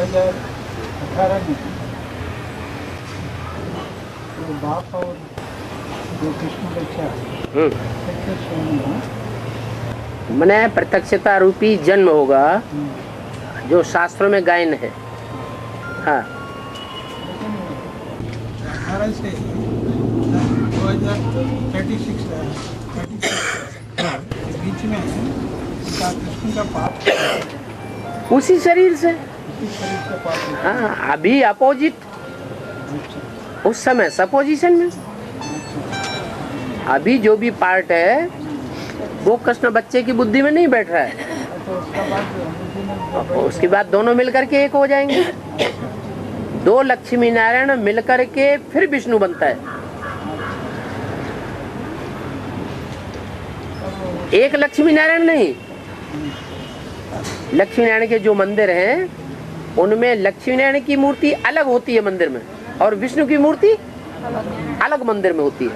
2018 में तो बाप और जो कृष्ण बच्चा मने प्रत्यक्षता रूपी जन्म होगा जो शास्त्रों में गायन है। हाँ, 18 से 2036 बीच में कृष्ण का पाप उसी शरीर से। उसी शरीर से पाप होता है। हाँ, अभी अपोजिट, उस समय सपोजिशन में। अभी जो भी पार्ट है वो कृष्ण बच्चे की बुद्धि में नहीं बैठ रहा है, तो उसका बाद उसके बाद दोनों मिलकर के एक हो जाएंगे। दो लक्ष्मी नारायण मिलकर के फिर विष्णु बनता है। एक लक्ष्मी नारायण नहीं, लक्ष्मी नारायण के जो मंदिर हैं उनमें लक्ष्मी नारायण की मूर्ति अलग होती है मंदिर में, और विष्णु की मूर्ति अलग मंदिर में होती है।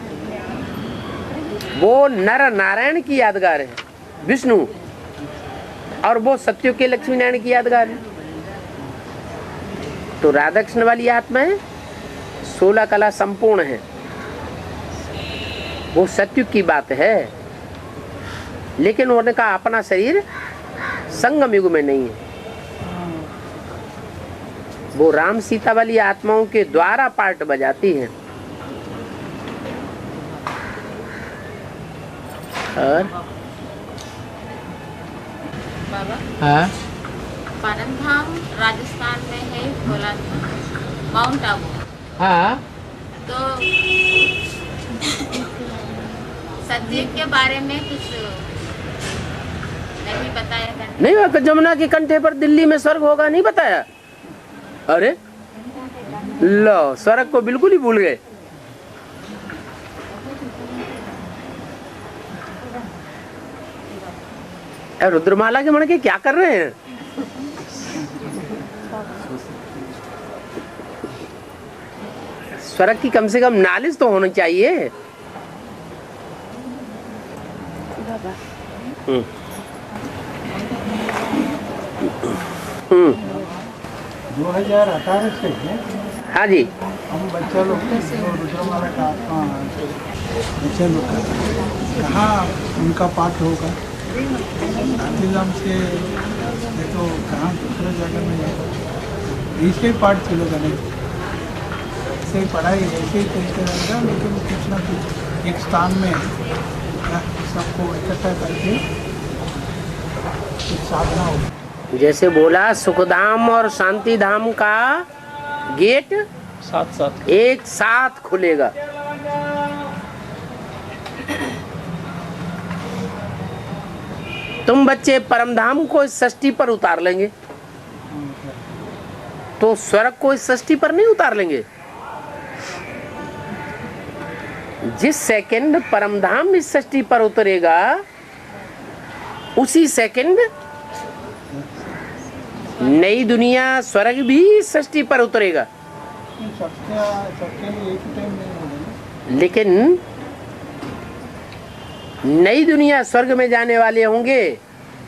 वो नर नारायण की यादगार है विष्णु, और वो सत्यो के लक्ष्मी नारायण की यादगार है। तो राधा कृष्ण वाली आत्मा है, 16 कला संपूर्ण है, वो सत्युग की बात है। लेकिन उन्होंने कहा अपना शरीर संगम युग में नहीं है, वो राम सीता वाली आत्माओं के द्वारा पार्ट बजाती है। और बाबा, हाँ, परमधाम राजस्थान में है, बोला माउंट आबू। हाँ, तो सत्युग के बारे में कुछ नहीं बताया था। नहीं हुआ, जमुना के कंठे पर दिल्ली में स्वर्ग होगा, नहीं बताया। अरे लो, स्वर्ग को बिल्कुल ही भूल गए। रुद्रमाला के मणके क्या कर रहे हैं? स्वर्ग की कम से कम नॉलेज तो होनी चाहिए। 2018 से हाँ जी, हम बच्चा लोग रुद्रमाला का आत्मा बच्चे लोग का कहाँ उनका पाठ होगा। गांधीधाम से ये तो कहाँ दूसरे जगह में है, इसके पाठ चलेगा नहीं, ऐसे ही पढ़ाई ऐसे ही चलते रहेगा। लेकिन कुछ ना कुछ एक स्थान में सबको इकट्ठा करके कुछ साधना होगी। जैसे बोला सुखधाम और शांति धाम का गेट साथ एक साथ खुलेगा। तुम बच्चे परमधाम को इस षष्ठी पर उतार लेंगे तो स्वर्ग को इस षष्ठी पर नहीं उतार लेंगे। जिस सेकंड परमधाम इस षष्ठी पर उतरेगा उसी सेकंड नई दुनिया स्वर्ग भी इस षष्ठी पर उतरेगा। सबके लिए एक ही टाइम नहीं होगा। लेकिन नई दुनिया स्वर्ग में जाने वाले होंगे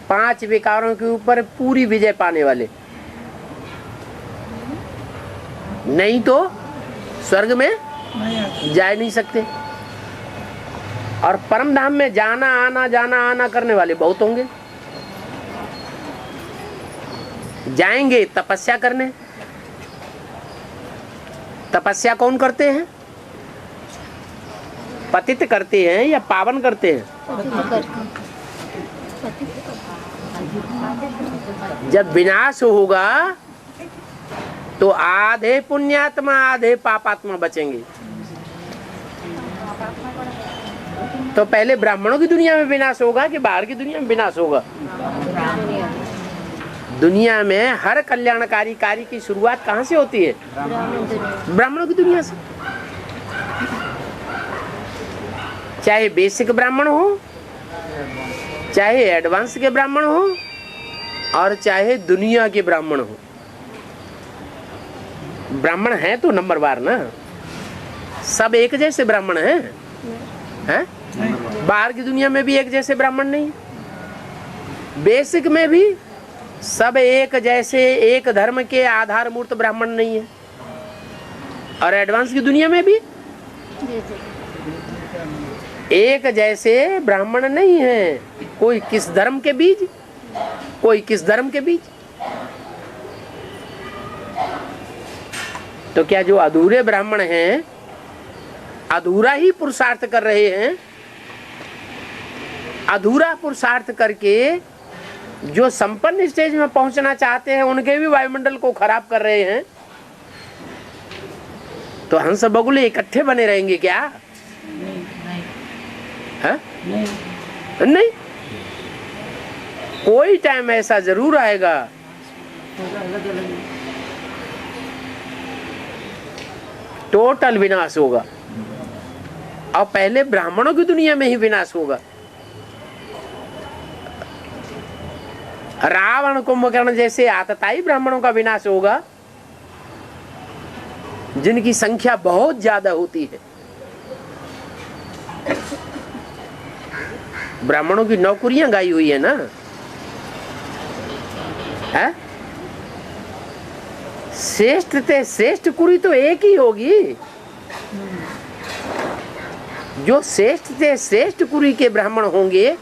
5 विकारों के ऊपर पूरी विजय पाने वाले, नहीं तो स्वर्ग में जा नहीं सकते। और परम धाम में जाना आना करने वाले बहुत होंगे। जाएंगे तपस्या करने। तपस्या कौन करते हैं? पतित करते हैं या पावन करते हैं? जब विनाश होगा तो आधे पुण्यात्मा आधे पापात्मा बचेंगे। तो पहले ब्राह्मणों की दुनिया में विनाश होगा कि बाहर की दुनिया में विनाश होगा? दुनिया में हर कल्याणकारी कार्य की शुरुआत कहाँ से होती है? ब्राह्मणों की दुनिया से। चाहे बेसिक ब्राह्मण हो, चाहे एडवांस के ब्राह्मण हो, और चाहे दुनिया के ब्राह्मण हो। ब्राह्मण है तो नंबर वार ना, सब एक जैसे ब्राह्मण हैं? हैं? बाहर की दुनिया में भी एक जैसे ब्राह्मण नहीं, बेसिक में भी सब एक जैसे एक धर्म के आधार मूर्त ब्राह्मण नहीं है। और एडवांस की दुनिया में भी एक जैसे ब्राह्मण नहीं है। कोई किस धर्म के बीज, कोई किस धर्म के बीज। तो क्या जो अधूरे ब्राह्मण हैं अधूरा ही पुरुषार्थ कर रहे हैं? अधूरा पुरुषार्थ करके जो संपन्न स्टेज में पहुंचना चाहते हैं उनके भी वायुमंडल को खराब कर रहे हैं। तो हंस बगुले इकट्ठे बने रहेंगे क्या? है? नहीं। कोई टाइम ऐसा जरूर आएगा टोटल विनाश होगा। और पहले ब्राह्मणों की दुनिया में ही विनाश होगा। रावण कुंभकर्ण जैसे आतताई ब्राह्मणों का विनाश होगा जिनकी संख्या बहुत ज्यादा होती है। ब्राह्मणों की नौकरियां गाई हुई है ना, है? श्रेष्ठ ते श्रेष्ठ कुरी तो एक ही होगी। जो श्रेष्ठ ते श्रेष्ठ कुरी के ब्राह्मण होंगे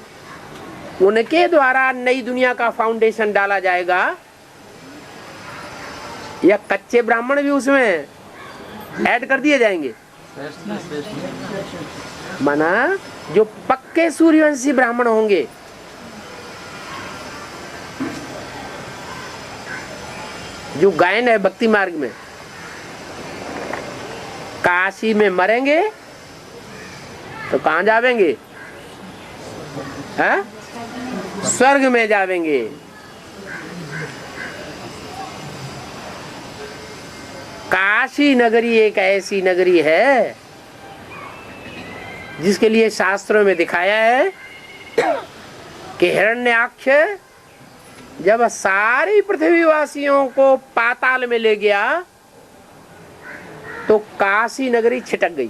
उनके द्वारा नई दुनिया का फाउंडेशन डाला जाएगा। या कच्चे ब्राह्मण भी उसमें ऐड कर दिए जाएंगे? माना जो पक्के सूर्यवंशी ब्राह्मण होंगे, जो गायन है भक्ति मार्ग में, काशी में मरेंगे तो कहां जावेंगे? है? स्वर्ग में जावेंगे। काशी नगरी एक ऐसी नगरी है जिसके लिए शास्त्रों में दिखाया है कि हिरण्याक्ष जब सारी पृथ्वीवासियों को पाताल में ले गया तो काशी नगरी छिटक गई।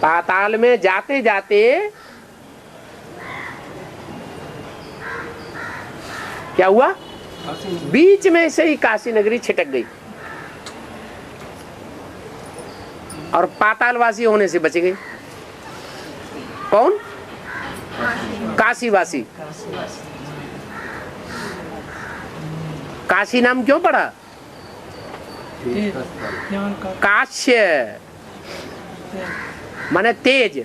पाताल में जाते जाते क्या हुआ? बीच में से ही काशी नगरी छिटक गई और पातालवासी होने से बच गई। कौन? काशीवासी। काशी नाम क्यों पड़ा? काश्य माने तेज,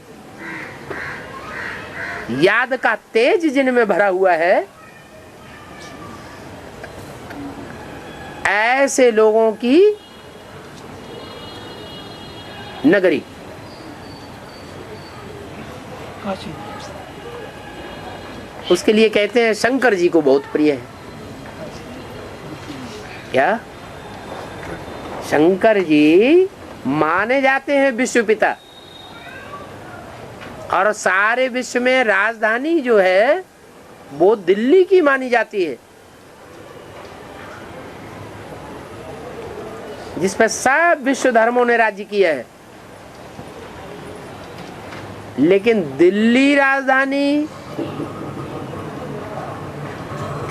याद का तेज जिनमें भरा हुआ है, ऐसे लोगों की नगरी काशी। उसके लिए कहते हैं शंकर जी को बहुत प्रिय है। क्या? शंकर जी माने जाते हैं विश्व पिता और सारे विश्व में राजधानी जो है वो दिल्ली की मानी जाती है, जिस पर सब विश्व धर्मों ने राज्य किया है। लेकिन दिल्ली राजधानी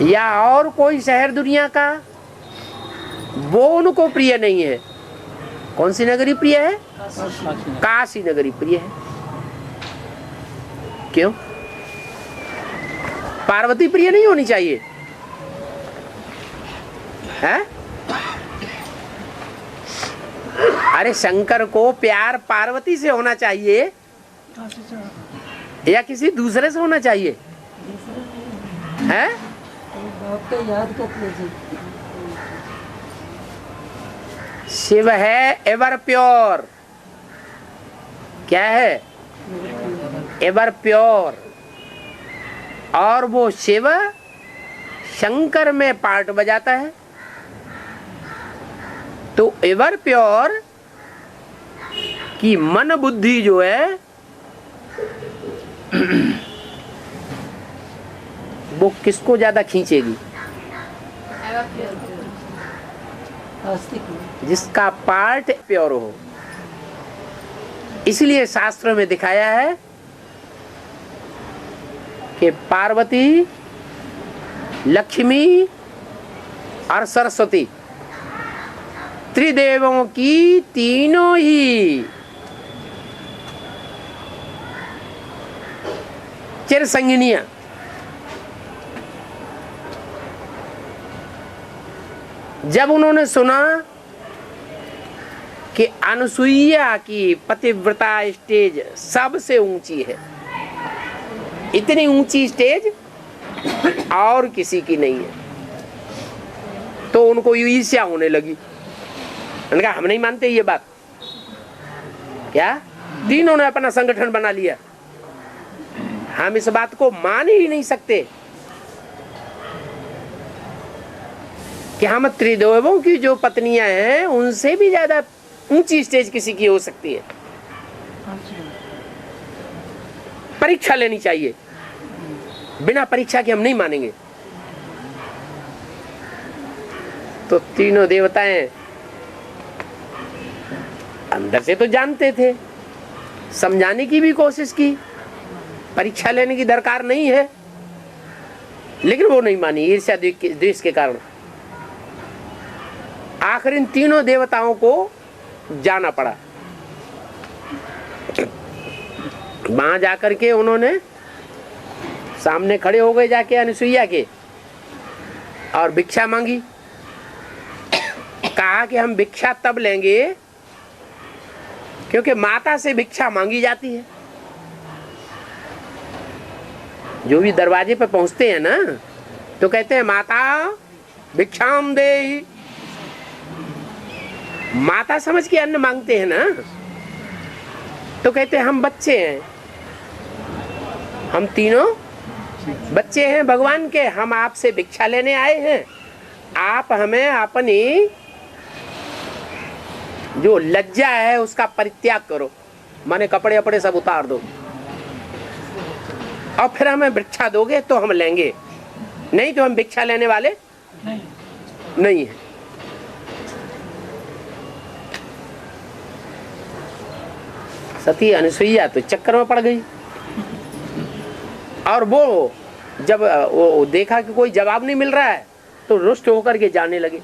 या और कोई शहर दुनिया का वो उनको प्रिय नहीं है। कौन सी नगरी प्रिय है? काशी नगरी प्रिय है। क्यों? पार्वती प्रिय नहीं होनी चाहिए है? अरे शंकर को प्यार पार्वती से होना चाहिए या किसी दूसरे से होना चाहिए? है? याद कर शिव है एवर प्योर। क्या है? Ever pure. और वो शिव शंकर में पार्ट बजाता है। तो एवर प्योर की मन बुद्धि जो है वो किसको ज्यादा खींचेगी? जिसका पार्ट प्योर हो। इसलिए शास्त्रों में दिखाया है कि पार्वती लक्ष्मी और सरस्वती त्रिदेवों की तीनों ही चिरसंगिनियां जब उन्होंने सुना कि अनुसुईया की पतिव्रता स्टेज सबसे ऊंची है, इतनी ऊंची स्टेज और किसी की नहीं है, तो उनको ईर्ष्या होने लगी। उन्होंने कहा हम नहीं मानते ये बात। क्या? तीनों ने अपना संगठन बना लिया, हम इस बात को मान ही नहीं सकते कि हम त्रिदेवों की जो पत्नियां हैं उनसे भी ज्यादा ऊंची स्टेज किसी की हो सकती है। परीक्षा लेनी चाहिए, बिना परीक्षा के हम नहीं मानेंगे। तो तीनों देवताएं अंदर से तो जानते थे, समझाने की भी कोशिश की, परीक्षा लेने की दरकार नहीं है, लेकिन वो नहीं मानी ईर्ष्या द्वेष के कारण। आखिर इन तीनों देवताओं को जाना पड़ा। वहां जाकर के उन्होंने सामने खड़े हो गए जाके अनुसुईया के और भिक्षा मांगी। कहा कि हम भिक्षा तब लेंगे क्योंकि माता से भिक्षा मांगी जाती है। जो भी दरवाजे पर पहुंचते हैं ना तो कहते हैं माता भिक्षाम देहि। माता समझ के अन्न मांगते हैं ना, तो कहते हैं हम बच्चे हैं, हम तीनों बच्चे हैं भगवान के, हम आपसे भिक्षा लेने आए हैं। आप हमें अपनी जो लज्जा है उसका परित्याग करो, माने कपड़े अपड़े सब उतार दो और फिर हमें भिक्षा दोगे तो हम लेंगे, नहीं तो हम भिक्षा लेने वाले नहीं है। सती अनुसुईया तो चक्कर में पड़ गई और वो जब वो देखा कि कोई जवाब नहीं मिल रहा है तो रुष्ट होकर के जाने लगे।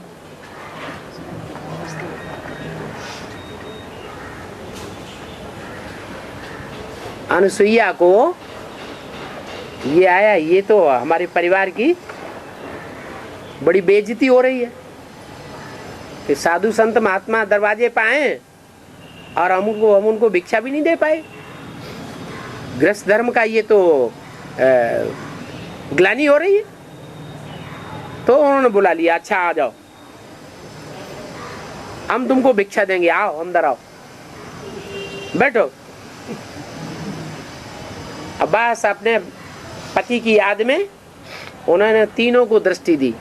अनुसुईया को ये आया, ये तो हमारे परिवार की बड़ी बेइज्जती हो रही है कि साधु संत महात्मा दरवाजे पे आए और हम उनको भिक्षा भी नहीं दे पाए। गृहस्थ धर्म का ये तो ग्लानि हो रही है। तो उन्होंने बुला लिया, अच्छा आ जाओ, हम तुमको भिक्षा देंगे, आओ अंदर आओ, बैठो। अब बस अपने पति की याद में उन्होंने तीनों को दृष्टि दी,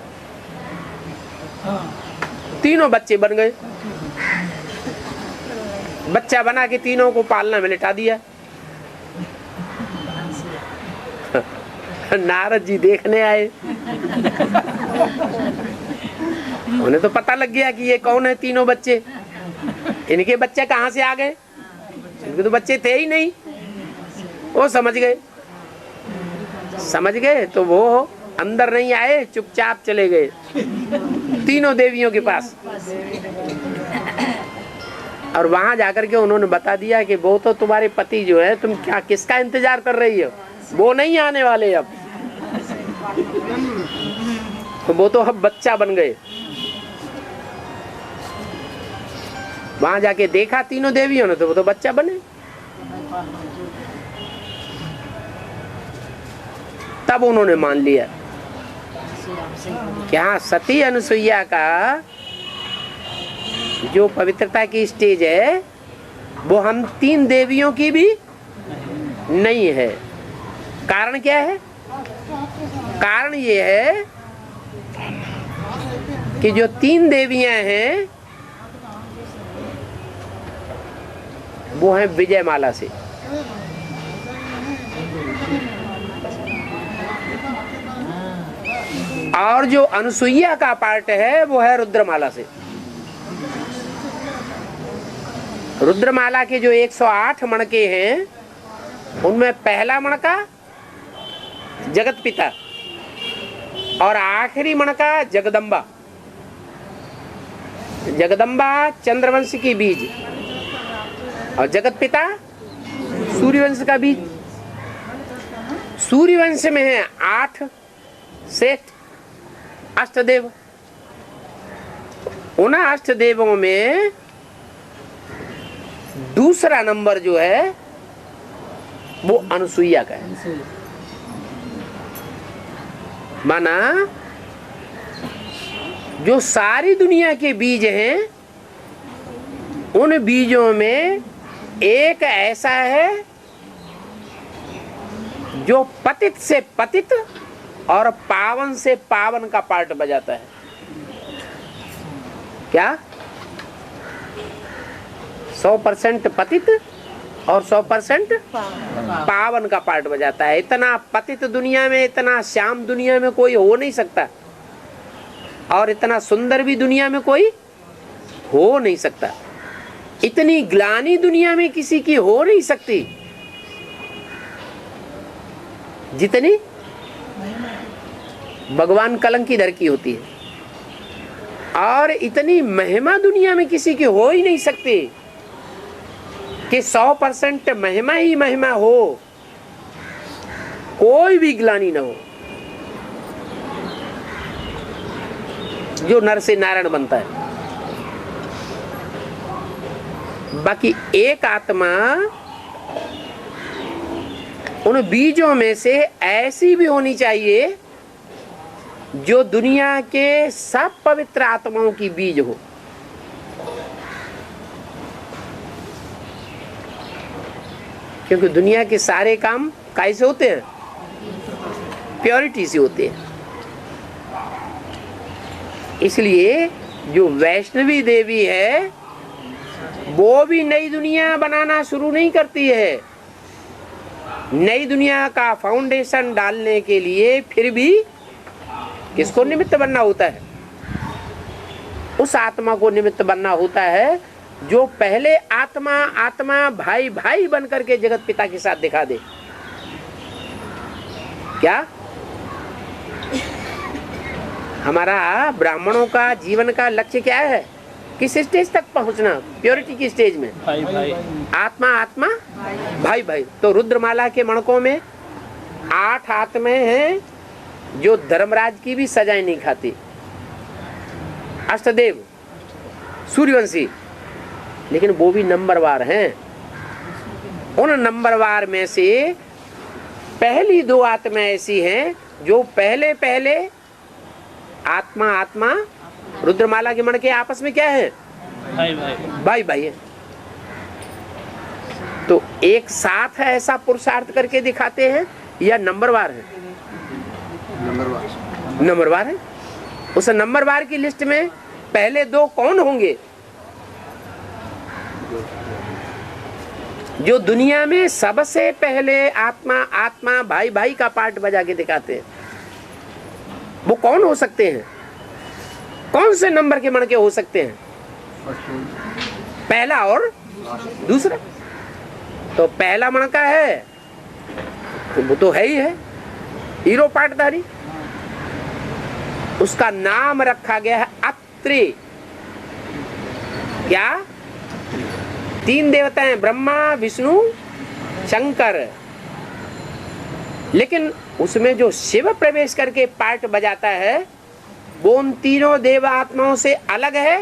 तीनों बच्चे बन गए। बच्चा बना के तीनों को पालना में लिटा दिया। नारद जी देखने आए, उन्हें तो पता लग गया कि ये कौन है तीनों बच्चे, इनके बच्चे कहाँ से आ गए, इनके तो बच्चे थे ही नहीं। वो समझ गए तो वो अंदर नहीं आए, चुपचाप चले गए तीनों देवियों के पास। और वहां जाकर के उन्होंने बता दिया कि वो तो तुम्हारे पति जो है, तुम क्या किसका इंतजार कर रही हो, वो नहीं आने वाले अब, तो वो तो अब बच्चा बन गए। वहां जाके देखा तीनों देवियों ने तो वो तो बच्चा बने। तब उन्होंने मान लिया कि हाँ, सती अनुसुईया का जो पवित्रता की स्टेज है वो हम तीन देवियों की भी नहीं है। कारण क्या है? कारण ये है कि जो तीन देवियां हैं वो हैं विजयमाला से, और जो अनुसुईया का पार्ट है वो है रुद्रमाला से। रुद्रमाला के जो 108 मणके हैं उनमें पहला मणका जगत पिता, और आखिरी मणका जगदम्बा। जगदम्बा चंद्रवंश की बीज और जगत पिता सूर्यवंश का बीज। सूर्यवंश में है 8 सेठ अष्टदेव। उन अष्टदेवों में दूसरा नंबर जो है वो अनुसुईया का है। माना जो सारी दुनिया के बीज हैं उन बीजों में एक ऐसा है जो पतित से पतित और पावन से पावन का पार्ट बजाता है। क्या 100% पतित और 100% पावन का पार्ट बजाता है। इतना पतित दुनिया में, इतना श्याम दुनिया में कोई हो नहीं सकता और इतना सुंदर भी दुनिया में कोई हो नहीं सकता। इतनी ग्लानि दुनिया में किसी की हो नहीं सकती जितनी भगवान कलंकीधर की होती है, और इतनी महिमा दुनिया में किसी की हो ही नहीं सकती कि 100% महिमा ही महिमा हो, कोई भी ग्लानि ना हो। जो नर से नारायण बनता है। बाकी एक आत्मा उन बीजों में से ऐसी भी होनी चाहिए जो दुनिया के सब पवित्र आत्माओं की बीज हो। क्योंकि दुनिया के सारे काम कैसे होते हैं? प्योरिटी से होते हैं। इसलिए जो वैष्णवी देवी है वो भी नई दुनिया बनाना शुरू नहीं करती है। नई दुनिया का फाउंडेशन डालने के लिए फिर भी किसको निमित्त बनना होता है? उस आत्मा को निमित्त बनना होता है जो पहले आत्मा आत्मा भाई भाई बन करके जगत पिता के साथ दिखा दे। क्या हमारा ब्राह्मणों का जीवन का लक्ष्य क्या है? किस स्टेज तक पहुंचना? प्योरिटी की स्टेज में। भाई भाई आत्मा आत्मा भाई भाई। तो रुद्रमाला के मणकों में 8 आत्माएं हैं जो धर्मराज की भी सजाएं नहीं खाती। अष्टदेव सूर्यवंशी, लेकिन वो भी नंबरवार हैं। उन नंबरवार में से पहली 2 आत्मा ऐसी हैं जो पहले पहले आत्मा आत्मा रुद्रमाला के मणके आपस में क्या है? भाई भाई भाई भाई है। तो एक साथ है ऐसा पुरुषार्थ करके दिखाते हैं या नंबरवार है? नंबरवार है। उस नंबरवार की लिस्ट में पहले 2 कौन होंगे? जो दुनिया में सबसे पहले आत्मा आत्मा भाई भाई का पार्ट बजा के दिखाते हैं। वो कौन हो सकते हैं? कौन से नंबर के मणके हो सकते हैं? पहला और दूसरा। तो पहला मणका है तो वो तो है ही है, हीरो पाटधारी। उसका नाम रखा गया है अत्रि। क्या? 3 देवता हैं, ब्रह्मा विष्णु शंकर। लेकिन उसमें जो शिव प्रवेश करके पार्ट बजाता है वो उन तीनों देव आत्माओं से अलग है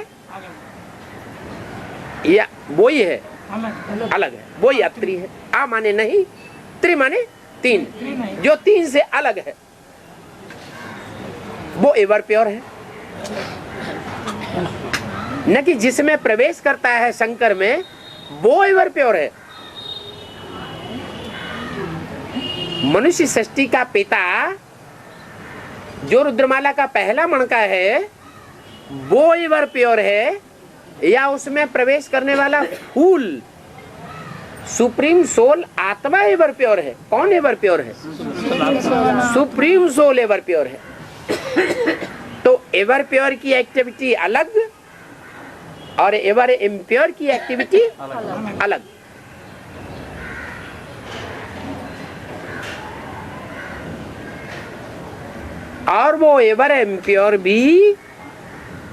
या वो ही है? अलग है। वो ही अत्रि है। आ माने नहीं, त्रि माने 3। जो 3 से अलग है वो एवर प्योर है। न कि जिसमें प्रवेश करता है शंकर में वो एवर प्योर है। मनुष्य सृष्टि का पिता जो रुद्रमाला का पहला मणका है वो एवर प्योर है या उसमें प्रवेश करने वाला फूल सुप्रीम सोल आत्मा एवर प्योर है? कौन एवर प्योर है? सुप्रीम सोल एवर प्योर है। तो एवर प्योर की एक्टिविटी अलग और एवर इम्प्योर की एक्टिविटी अलग। और वो एवर इम्प्योर भी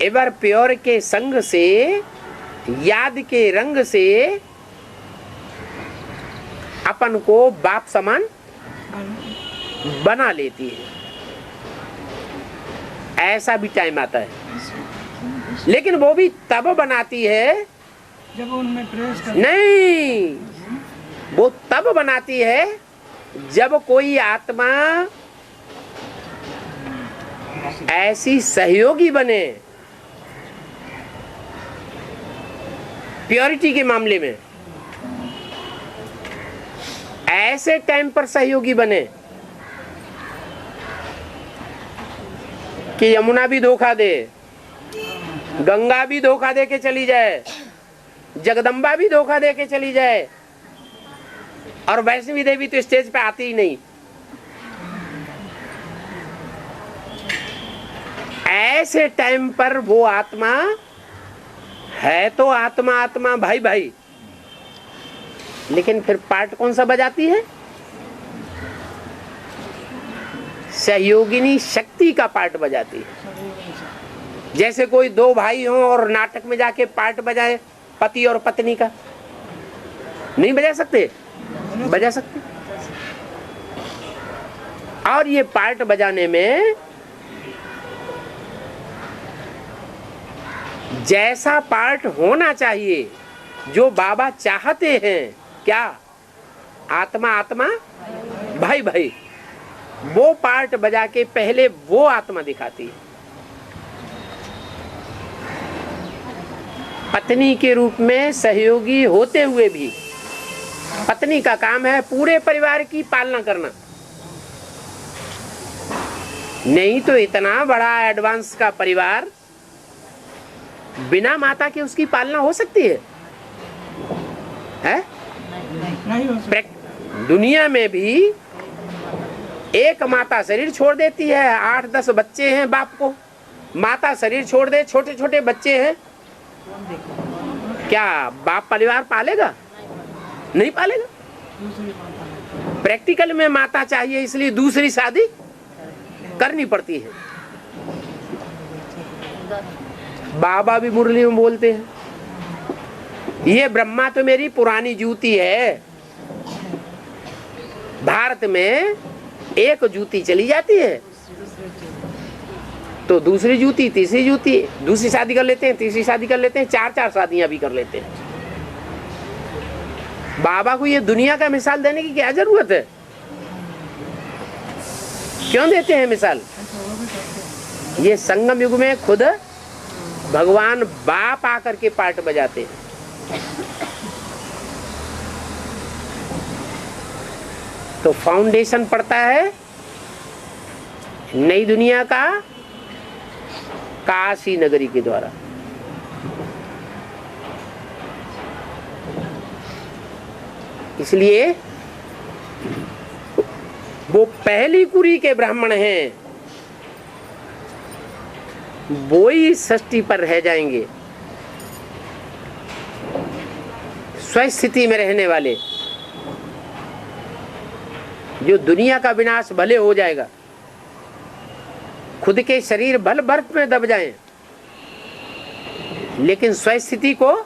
एवर प्योर के संग से, याद के रंग से अपन को बाप समान बना लेती है। ऐसा भी टाइम आता है, लेकिन वो भी तब बनाती है जब उनमें प्रवेश कर, नहीं, वो तब बनाती है जब कोई आत्मा ऐसी सहयोगी बने प्योरिटी के मामले में, ऐसे टाइम पर सहयोगी बने कि यमुना भी धोखा दे, गंगा भी धोखा दे के चली जाए, जगदम्बा भी धोखा दे के चली जाए, और वैष्णवी देवी तो स्टेज पे आती ही नहीं। ऐसे टाइम पर वो आत्मा है तो आत्मा आत्मा भाई भाई, लेकिन फिर पार्ट कौन सा बजाती है? सहयोगिनी शक्ति का पार्ट बजाती है। जैसे कोई दो भाई हो और नाटक में जाके पार्ट बजाए पति और पत्नी का, नहीं बजा सकते? बजा सकते। और ये पार्ट बजाने में जैसा पार्ट होना चाहिए, जो बाबा चाहते हैं, क्या आत्मा आत्मा भाई भाई, वो पार्ट बजा के पहले वो आत्मा दिखाती है। पत्नी के रूप में सहयोगी होते हुए भी पत्नी का काम है पूरे परिवार की पालना करना। नहीं तो इतना बड़ा एडवांस का परिवार बिना माता के उसकी पालना हो सकती है? नहीं हो सकता। दुनिया में भी एक माता शरीर छोड़ देती है, 8-10 बच्चे हैं बाप को, माता शरीर छोड़ दे, छोटे छोटे बच्चे हैं, क्या बाप परिवार पालेगा? नहीं पालेगा। प्रैक्टिकल में माता चाहिए, इसलिए दूसरी शादी करनी पड़ती है। बाबा भी मुरली में बोलते हैं, ये ब्रह्मा तो मेरी पुरानी जूती है। भारत में एक जूती चली जाती है तो दूसरी जूती, तीसरी जूती, दूसरी शादी कर लेते हैं, तीसरी शादी कर लेते हैं, 4-4 शादियां भी कर लेते हैं। बाबा को ये दुनिया का मिसाल देने की क्या जरूरत है? क्यों देते हैं मिसाल? ये संगम युग में खुद भगवान बाप आकर के पार्ट बजाते हैं। तो फाउंडेशन पड़ता है नई दुनिया का काशी नगरी के द्वारा। इसलिए वो पहली कुरी के ब्राह्मण हैं, वो ही षष्ठी पर रह जाएंगे, स्वस्थिति में रहने वाले। जो दुनिया का विनाश भले हो जाएगा, खुद के शरीर भल बर्फ में दब जाएं, लेकिन स्वस्थिति को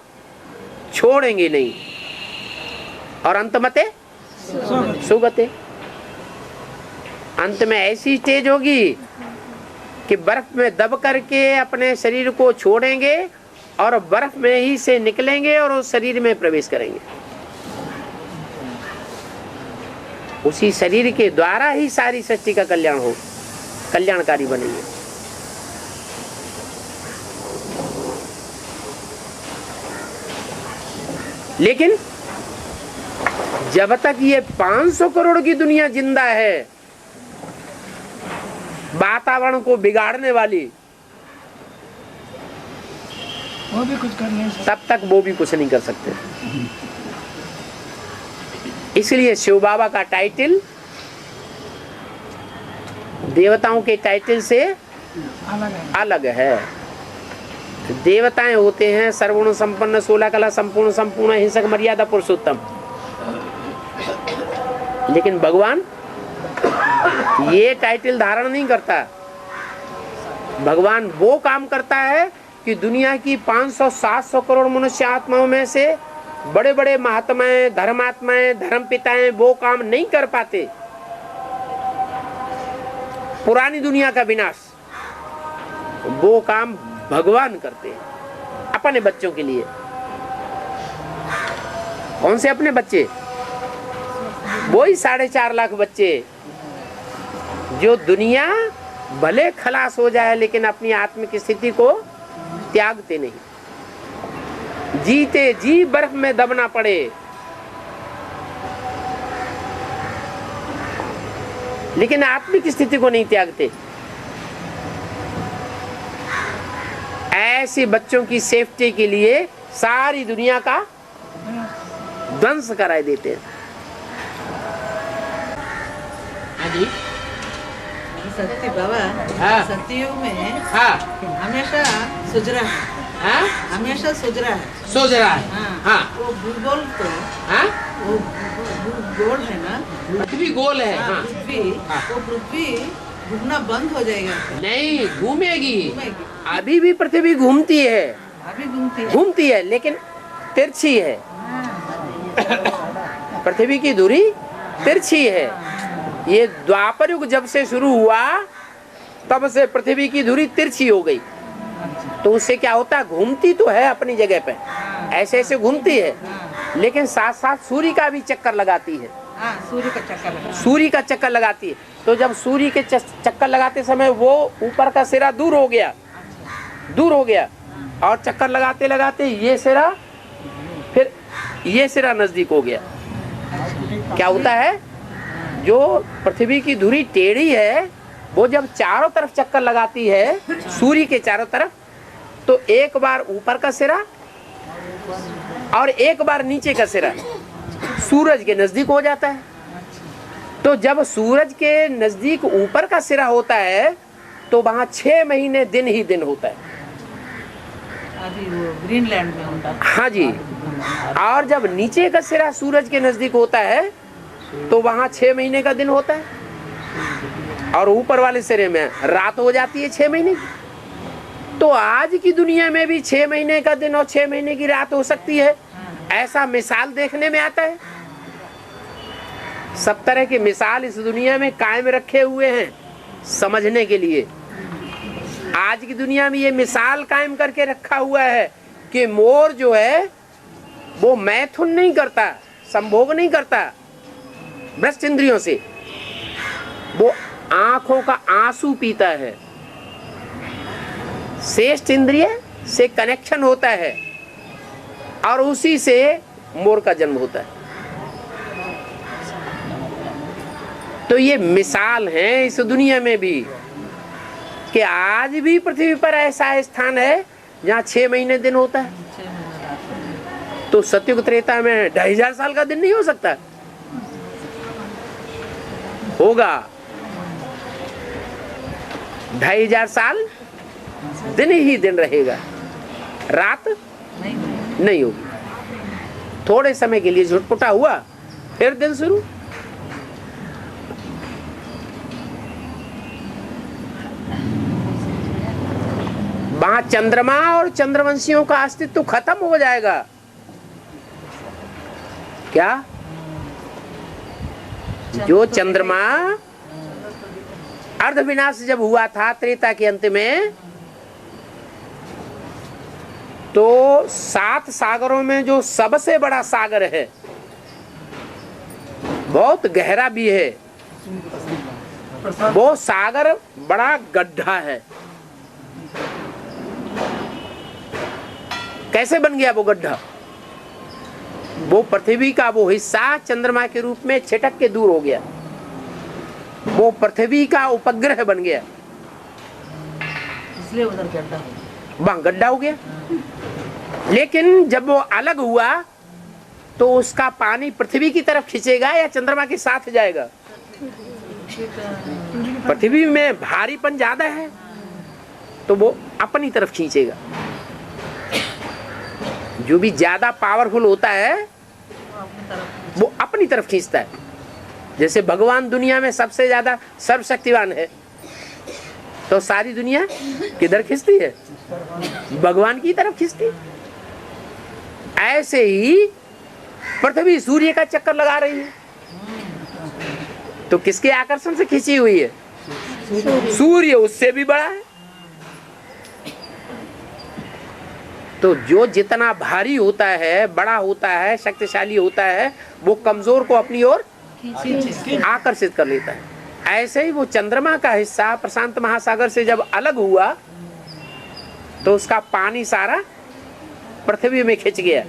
छोड़ेंगे नहीं, और अंतमते सुगते। अंत में ऐसी स्टेज होगी कि बर्फ में दब करके अपने शरीर को छोड़ेंगे और बर्फ में ही से निकलेंगे और उस शरीर में प्रवेश करेंगे। उसी शरीर के द्वारा ही सारी सृष्टि का कल्याण हो, कल्याणकारी बनेंगे। लेकिन जब तक ये 500 करोड़ की दुनिया जिंदा है, वातावरण को बिगाड़ने वाली, वो भी कुछ कर नहीं सकते, तब तक वो भी कुछ नहीं कर सकते। इसलिए शिव बाबा का टाइटल देवताओं के टाइटल से अलग है। देवताएं होते हैं सर्वगुण संपन्न, 16 कला संपूर्ण, संपूर्ण हिंसक, मर्यादा पुरुषोत्तम। लेकिन भगवान ये टाइटल धारण नहीं करता, भगवान वो काम करता है कि दुनिया की 500-700 करोड़ मनुष्य आत्माओं में से बड़े बड़े महात्माएं, धर्मात्माएं, धर्म पिताएं वो काम नहीं कर पाते। पुरानी दुनिया का विनाश वो काम भगवान करते हैं अपने बच्चों के लिए। कौन से अपने बच्चे? वही 4.5 लाख बच्चे जो दुनिया भले खलास हो जाए लेकिन अपनी आत्मिक स्थिति को त्यागते नहीं। जीते जी बर्फ में दबना पड़े लेकिन आत्मिक स्थिति को नहीं त्यागते। ऐसे बच्चों की सेफ्टी के लिए सारी दुनिया का ध्वंस कराए देते हैं। जी सत्य बाबा, हाँ। सत्युग में हाँ हमेशा सुजरा है, हाँ हमेशा सुजरा है। सोच रहा है। हाँ, हाँ वो भूगोल तो हाँ वो गोल है ना, पृथ्वी गोल है। हाँ, हाँ पृथ्वी, हाँ। वो पृथ्वी घूमना बंद हो जाएगा। नहीं, घूमेगी। घूमेगी। अभी भी पृथ्वी घूमती है, अभी घूमती घूमती है लेकिन तिरछी है। पृथ्वी की दूरी तिरछी है। ये द्वापर युग जब से शुरू हुआ तब से पृथ्वी की दूरी तिरछी हो गई। तो उससे क्या होता है, घूमती तो है अपनी जगह पे, ऐसे ऐसे घूमती है लेकिन साथ साथ सूर्य का भी चक्कर लगाती है। हाँ, सूर्य का चक्कर लगा। सूर्य का चक्कर लगाती है। तो जब सूर्य के चक्कर लगाते समय वो ऊपर का सिरा दूर हो गया और चक्कर लगाते लगाते ये सिरा, फिर ये सिरा नजदीक हो गया। क्या होता है, जो पृथ्वी की धुरी टेढ़ी है वो जब चारों तरफ चक्कर लगाती है सूर्य के चारों तरफ, तो एक बार ऊपर का सिरा और एक बार नीचे का सिरा सूरज के नजदीक हो जाता है। तो जब सूरज के नजदीक ऊपर का सिरा होता है तो वहां 6 महीने दिन ही दिन होता है। अभी वो ग्रीनलैंड में होता है। हाँ जी। और जब नीचे का सिरा सूरज के नजदीक होता है तो वहां 6 महीने का दिन होता है और ऊपर वाले सिरे में रात हो जाती है 6 महीने की। तो आज की दुनिया में भी 6 महीने का दिन और 6 महीने की रात हो सकती है, ऐसा मिसाल देखने में आता है। सब तरह की मिसाल इस दुनिया में कायम रखे हुए हैं समझने के लिए। आज की दुनिया में ये मिसाल कायम करके रखा हुआ है कि मोर जो है वो मैथुन नहीं करता, संभोग नहीं करता भ्रष्ट इंद्रियों से, वो आंखों का आंसू पीता है। श्रेष्ठ इंद्रिय से कनेक्शन होता है और उसी से मोर का जन्म होता है। तो ये मिसाल है इस दुनिया में भी कि आज भी पृथ्वी पर ऐसा स्थान है जहाँ 6 महीने दिन होता है। तो सतयुग त्रेता में 2500 साल का दिन नहीं हो सकता? होगा। 2500 साल दिन ही दिन रहेगा, रात नहीं होगी। थोड़े समय के लिए झुटपुटा हुआ फिर दिन शुरू। वहां चंद्रमा और चंद्रवंशियों का अस्तित्व खत्म हो जाएगा। क्या? जो चंद्रमा अर्ध विनाश जब हुआ था त्रेता के अंत में, तो 7 सागरों में जो सबसे बड़ा सागर है, बहुत गहरा भी है, वो सागर बड़ा गड्ढा है। कैसे बन गया वो गड्ढा? वो पृथ्वी का वो हिस्सा चंद्रमा के रूप में छिटक के दूर हो गया, वो पृथ्वी का उपग्रह बन गया, इसलिए उधर गड्ढा हो, वहां गड्ढा हो गया। लेकिन जब वो अलग हुआ तो उसका पानी पृथ्वी की तरफ खींचेगा या चंद्रमा के साथ जाएगा? पृथ्वी में भारीपन ज्यादा है तो वो अपनी तरफ खींचेगा। जो भी ज्यादा पावरफुल होता है वो अपनी तरफ खींचता है। जैसे भगवान दुनिया में सबसे ज्यादा सर्वशक्तिवान है, तो सारी दुनिया किधर खिंचती है? भगवान की तरफ खिंचती। ऐसे ही पृथ्वी सूर्य का चक्कर लगा रही है, तो किसके आकर्षण से खिंची हुई है? सूर्य उससे भी बड़ा है। तो जो जितना भारी होता है, बड़ा होता है, शक्तिशाली होता है, वो कमजोर को अपनी ओर आकर्षित कर लेता है। ऐसे ही वो चंद्रमा का हिस्सा प्रशांत महासागर से जब अलग हुआ तो उसका पानी सारा पृथ्वी में खिंच गया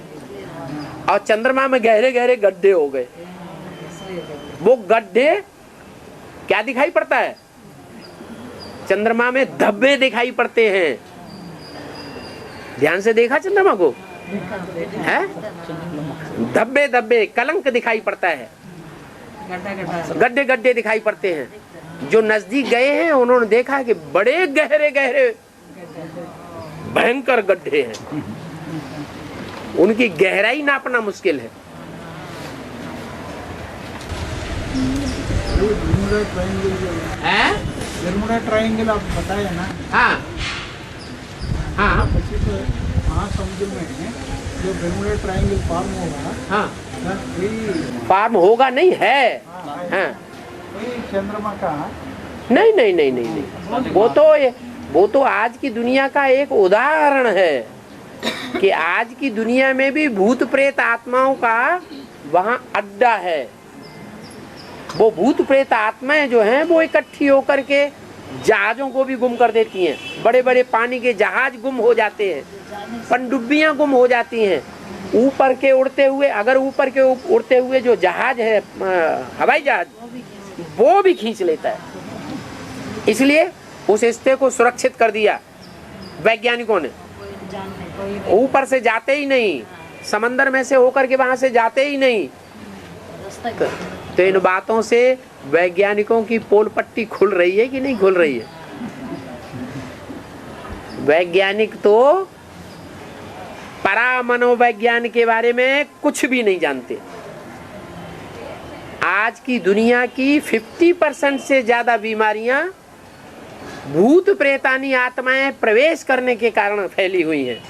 और चंद्रमा में गहरे गहरे गड्ढे हो गए। वो गड्ढे क्या दिखाई पड़ता है? चंद्रमा में धब्बे दिखाई पड़ते हैं। ध्यान से देखा चंद्रमा को है? धब्बे धब्बे कलंक दिखाई पड़ता है, गड्ढे गड्ढे दिखाई पड़ते हैं। जो नजदीक गए हैं उन्होंने देखा कि बड़े गहरे गहरे भयंकर गड्ढे हैं, उनकी गहराई नापना मुश्किल है। बर्मुडा ट्रायंगल आप बताए ना? हाँ हाँ, महासमुद्र में जो बर्मुडा ट्रायंगल फॉर्म होगा, हाँ वही फार्म होगा नहीं है। हाँ चंद्रमा का नहीं नहीं नहीं नहीं नहीं, वो तो आज की दुनिया का एक उदाहरण है कि आज की दुनिया में भी भूत प्रेत आत्माओं का वहाँ अड्डा है। वो भूत प्रेत आत्माएं जो हैं वो इकट्ठी होकर के जहाजों को भी गुम कर देती हैं। बड़े बड़े पानी के जहाज गुम हो जाते हैं, पनडुब्बियां गुम हो जाती हैं। ऊपर के उड़ते हुए, अगर ऊपर के उड़ते हुए जो जहाज है, हवाई जहाज, वो भी खींच लेता है। इसलिए उस हिस्से को सुरक्षित कर दिया वैज्ञानिकों ने। ऊपर से जाते ही नहीं, समंदर में से होकर के वहां से जाते ही नहीं। तो इन बातों से वैज्ञानिकों की पोल पट्टी खुल रही है कि नहीं खुल रही है? वैज्ञानिक तो परा मनोविज्ञान के बारे में कुछ भी नहीं जानते। आज की दुनिया की 50% से ज्यादा बीमारियां भूत प्रेतानी आत्माएं प्रवेश करने के कारण फैली हुई हैं,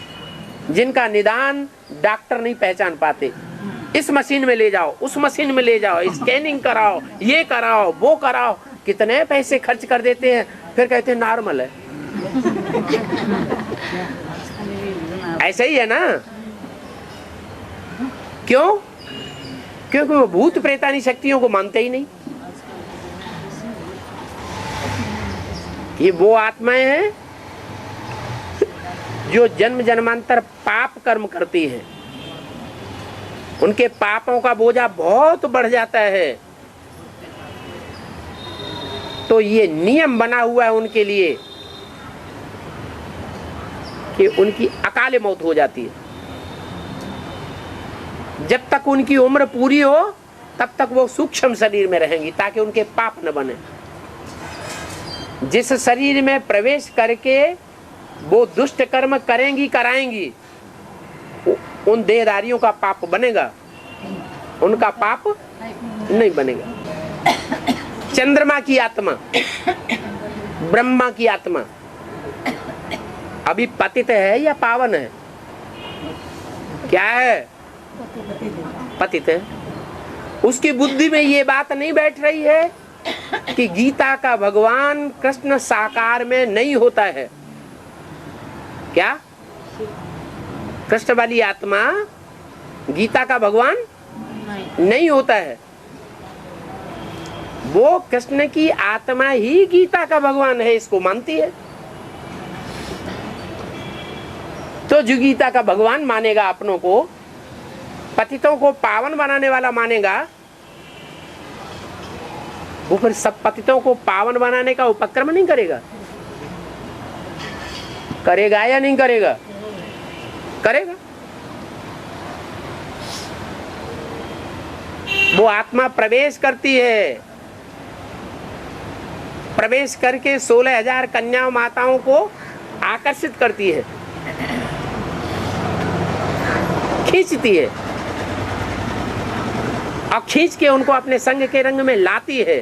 जिनका निदान डॉक्टर नहीं पहचान पाते। इस मशीन में ले जाओ, उस मशीन में ले जाओ, स्कैनिंग कराओ, ये कराओ, वो कराओ, कितने पैसे खर्च कर देते हैं, फिर कहते हैं नॉर्मल है। ऐसा ही है ना? क्यों? क्योंकि वो भूत प्रेतानी शक्तियों को मानते ही नहीं। ये वो आत्माएं हैं जो जन्म जन्मांतर पाप कर्म करती हैं। उनके पापों का बोझा बहुत बढ़ जाता है। तो ये नियम बना हुआ है उनके लिए कि उनकी अकाले मौत हो जाती है। जब तक उनकी उम्र पूरी हो तब तक वो सूक्ष्म शरीर में रहेंगी, ताकि उनके पाप न बने। जिस शरीर में प्रवेश करके वो दुष्ट कर्म करेंगी कराएंगी, उन देहधारियों का पाप बनेगा, उनका पाप नहीं बनेगा। चंद्रमा की आत्मा, ब्रह्मा की आत्मा अभी पतित है या पावन है? क्या है? पतित है। उसकी बुद्धि में ये बात नहीं बैठ रही है कि गीता का भगवान कृष्ण साकार में नहीं होता है। क्या? कृष्ण वाली आत्मा गीता का भगवान नहीं होता है। वो कृष्ण की आत्मा ही गीता का भगवान है, इसको मानती है। तो जो गीता का भगवान मानेगा, अपनों को पतितों को पावन बनाने वाला मानेगा, वो फिर सब पतितों को पावन बनाने का उपक्रम नहीं करेगा? करेगा या नहीं करेगा? करेगा। वो आत्मा प्रवेश करती है, प्रवेश करके 16,000 कन्या माताओं को आकर्षित करती है, खींचती है और खींच के उनको अपने संग के रंग में लाती है।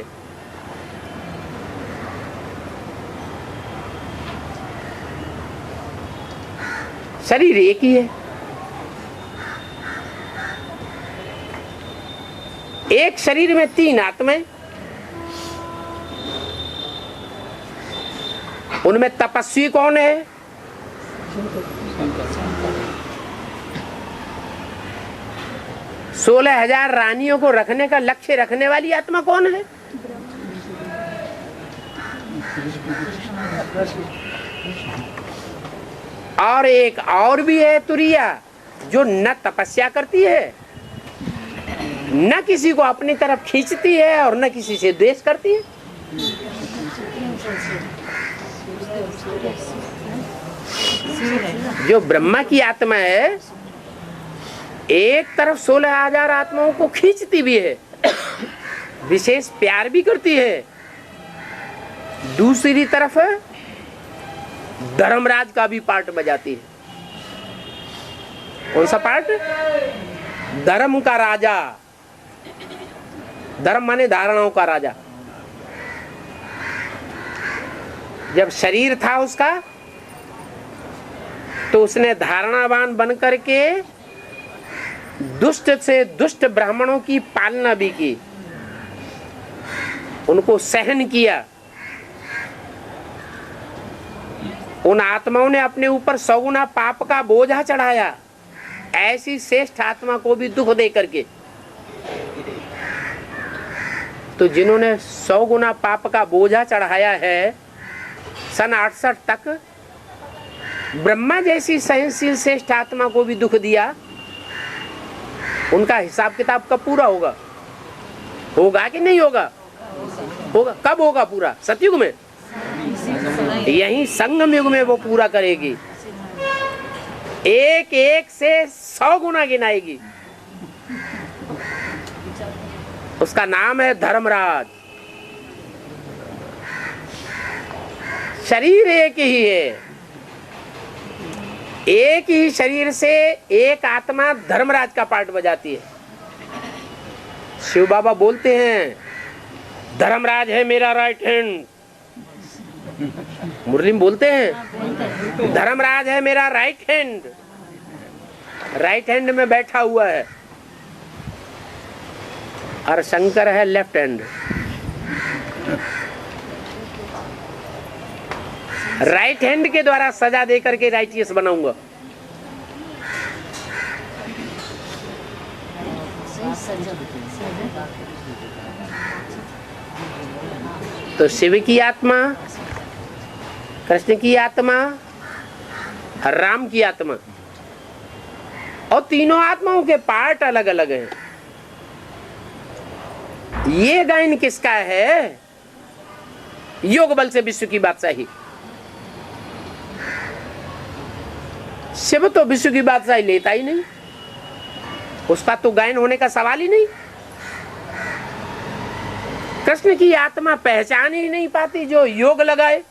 शरीर एक ही है। एक शरीर में 3 आत्माएं, उनमें तपस्वी कौन है? 16,000 रानियों को रखने का लक्ष्य रखने वाली आत्मा कौन है? और एक और भी है तुरिया, जो न तपस्या करती है, न किसी को अपनी तरफ खींचती है और न किसी से द्वेष करती है। जो ब्रह्मा की आत्मा है, एक तरफ 16,000 आत्माओं को खींचती भी है, विशेष प्यार भी करती है, दूसरी तरफ धर्मराज का भी पार्ट बजाती है। कौन सा पार्ट? धर्म का राजा। धर्म माने धारणाओं का राजा। जब शरीर था उसका, तो उसने धारणावान बनकर के दुष्ट से दुष्ट ब्राह्मणों की पालना भी की, उनको सहन किया। उन आत्माओं ने अपने ऊपर 100 गुना पाप का बोझा चढ़ाया, ऐसी श्रेष्ठ आत्मा को भी दुख दे करके। तो जिन्होंने 100 गुना पाप का बोझा चढ़ाया है, सन 68 तक ब्रह्मा जैसी सहनशील श्रेष्ठ आत्मा को भी दुख दिया, उनका हिसाब किताब कब पूरा होगा? होगा कि नहीं होगा? होगा। कब होगा पूरा? सतयुग में? यही संगम युग में वो पूरा करेगी। एक एक से 100 गुना गिनाएगी। उसका नाम है धर्मराज। शरीर एक ही है, एक ही शरीर से एक आत्मा धर्मराज का पार्ट बजाती है। शिव बाबा बोलते हैं, धर्मराज है मेरा राइट हैंड। मुरली में बोलते हैं, धर्मराज है मेरा राइट हैंड। राइट हैंड में बैठा हुआ है, और शंकर है लेफ्ट हैंड। राइट हैंड के द्वारा सजा दे करके राइटियस बनाऊंगा। तो शिव की आत्मा, कृष्ण की आत्मा, राम की आत्मा, और तीनों आत्माओं के पार्ट अलग अलग हैं। ये गायन किसका है? योग बल से विश्व की बादशाही। शिव तो विश्व की बादशाही लेता ही नहीं, उसका तो गायन होने का सवाल ही नहीं। कृष्ण की आत्मा पहचान ही नहीं पाती जो योग लगाए।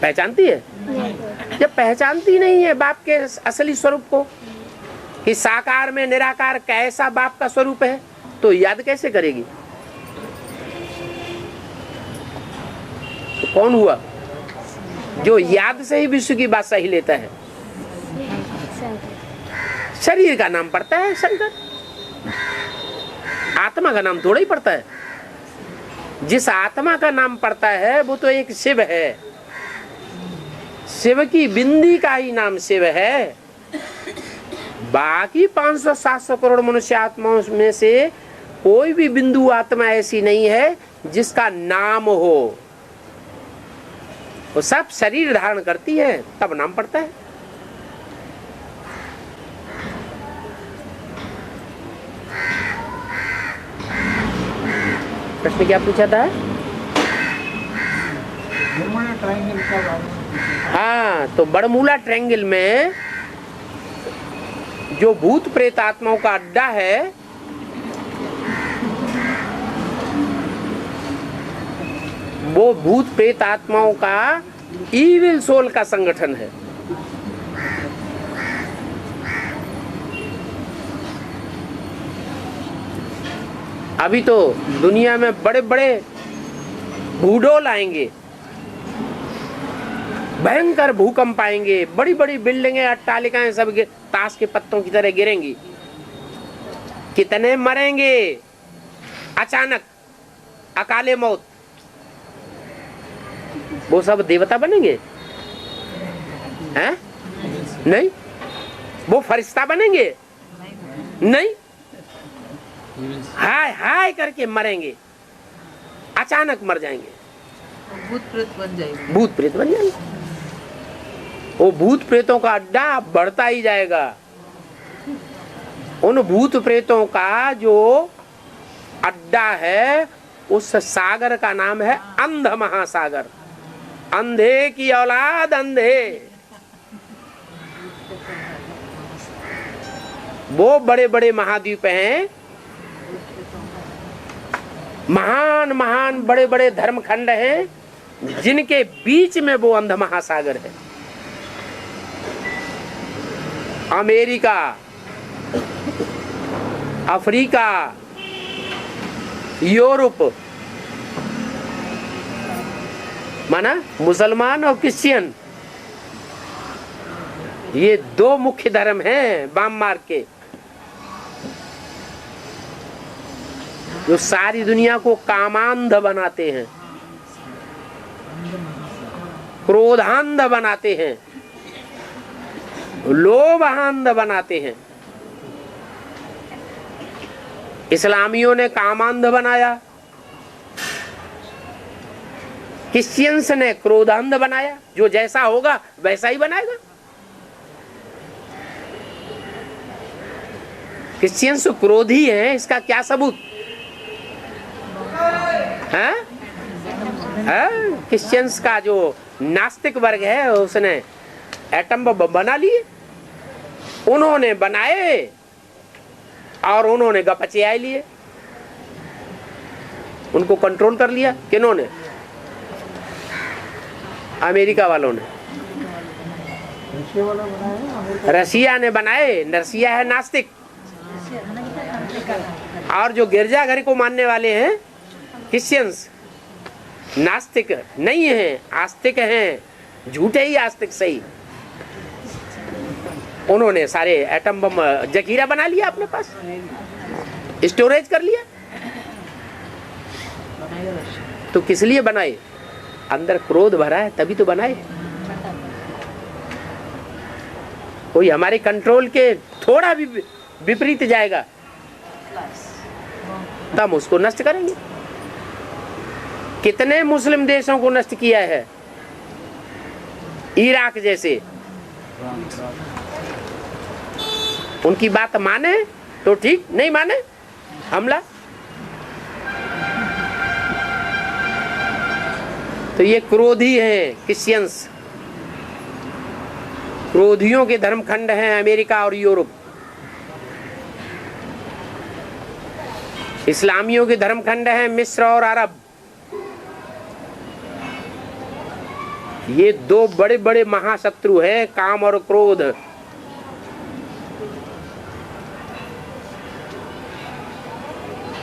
पहचानती है? जब पहचानती नहीं है बाप के असली स्वरूप को, कि साकार में निराकार कैसा बाप का स्वरूप है, तो याद कैसे करेगी? तो कौन हुआ जो याद से ही विश्व की बादशाही लेता है? शरीर का नाम पड़ता है शंकर, आत्मा का नाम थोड़ा ही पड़ता है। जिस आत्मा का नाम पड़ता है वो तो एक शिव है। शिव की बिंदी का ही नाम शिव है। बाकी 500-700 करोड़ मनुष्य आत्माओं में से कोई भी बिंदु आत्मा ऐसी नहीं है जिसका नाम हो। वो सब शरीर धारण करती है, तब नाम पड़ता है। प्रश्न क्या पूछा था? ट्रायंगल का बारे में। हाँ, तो बड़मूला ट्रायंगल में जो भूत प्रेत आत्माओं का अड्डा है, वो भूत प्रेत आत्माओं का इविल सोल का संगठन है। अभी तो दुनिया में बड़े बड़े भूडोल आएंगे, भयंकर भूकंप आएंगे, बड़ी बड़ी बिल्डिंगें, अट्टालिकाएं सब ताश के पत्तों की तरह गिरेंगी। कितने मरेंगे अचानक, अकाले मौत। वो सब देवता बनेंगे हैं? नहीं। वो फरिश्ता बनेंगे? नहीं। हाय हाय करके मरेंगे, अचानक मर जाएंगे। भूत प्रेत बन जाएंगे। भूत प्रेत बन जाएंगे। वो भूत प्रेतों का अड्डा बढ़ता ही जाएगा। उन भूत प्रेतों का जो अड्डा है, उस सागर का नाम है अंध महासागर। अंधे की औलाद अंधे। वो बड़े बड़े महाद्वीप हैं, महान महान बड़े बड़े धर्मखंड हैं, जिनके बीच में वो अंध महासागर है। अमेरिका, अफ्रीका, यूरोप, माना मुसलमान और क्रिश्चियन, ये दो मुख्य धर्म हैं वाम मार्ग के, जो सारी दुनिया को कामांध बनाते हैं, क्रोधांध बनाते हैं, लोभांध बनाते हैं। इस्लामियों ने कामांध बनाया, क्रिश्चियंस ने क्रोधांध बनाया। जो जैसा होगा वैसा ही बनाएगा। क्रिश्चियंस क्रोधी हैं, इसका क्या सबूत है? क्रिश्चियंस का जो नास्तिक वर्ग है, उसने एटम बम बना लिए। उन्होंने बनाए और उन्होंने गपचियाए लिए, उनको कंट्रोल कर लिया। किन्होंने? अमेरिका वालों ने, रसिया ने बनाए। रसिया है नास्तिक, और जो गिरजाघर को मानने वाले हैं क्रिश्चियंस, नास्तिक नहीं है, आस्तिक हैं, झूठे ही आस्तिक सही। उन्होंने सारे एटम बम जखीरा बना लिया, अपने पास स्टोरेज कर लिया। तो किस लिए बनाए? अंदर क्रोध भरा है तभी तो बनाए। कोई हमारे कंट्रोल के थोड़ा भी विपरीत जाएगा तब हम उसको नष्ट करेंगे। कितने मुस्लिम देशों को नष्ट किया है, इराक जैसे। उनकी बात माने तो ठीक, नहीं माने हमला। तो ये क्रोधी हैं क्रिश्चियंस, क्रोधियों के धर्मखंड हैं अमेरिका और यूरोप। इस्लामियों के धर्मखंड हैं मिस्र और अरब। ये दो बड़े बड़े महाशत्रु हैं, काम और क्रोध।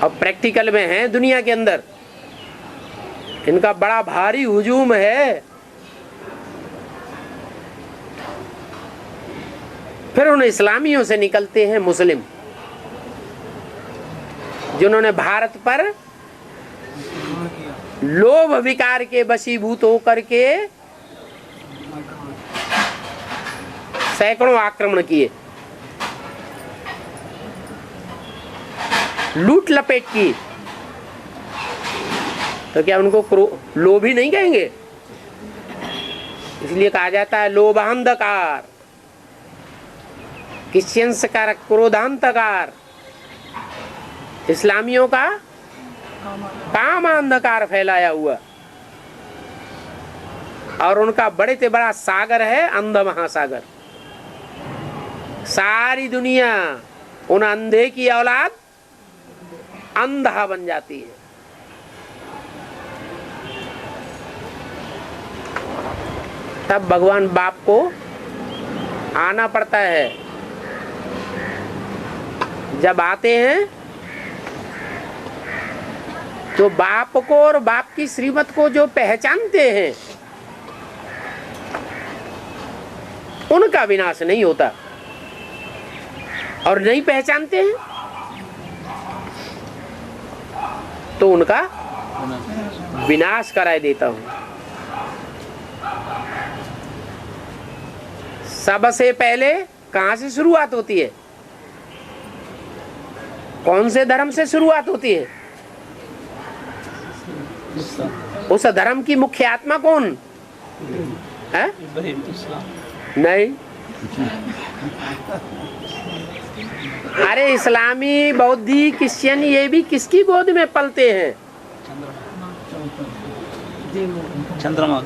अब प्रैक्टिकल में है दुनिया के अंदर, इनका बड़ा भारी हुजूम है। फिर उन इस्लामियों से निकलते हैं मुस्लिम, जिन्होंने भारत पर लोभ विकार के वशीभूत होकर के सैकड़ों आक्रमण किए, लूट लपेट की। तो क्या उनको लोभी नहीं कहेंगे? इसलिए कहा जाता है लोभांधकार। क्रिश्चियंस का क्रोधांधकार, इस्लामियों का काम अंधकार फैलाया हुआ। और उनका बड़े से बड़ा सागर है अंध महासागर। सारी दुनिया उन अंधे की औलाद अंधा बन जाती है। तब भगवान बाप को आना पड़ता है। जब आते हैं तो बाप को और बाप की श्रीमत को जो पहचानते हैं, उनका विनाश नहीं होता और नहीं पहचानते हैं तो उनका विनाश कराए देता हूं। सबसे पहले कहां से शुरुआत होती है? कौन से धर्म से शुरुआत होती है? उस धर्म की मुख्य आत्मा कौन है? नहीं, अरे इस्लामी, बौद्धि, क्रिश्चियन ये भी किसकी गोद में पलते हैं? चंद्रमा।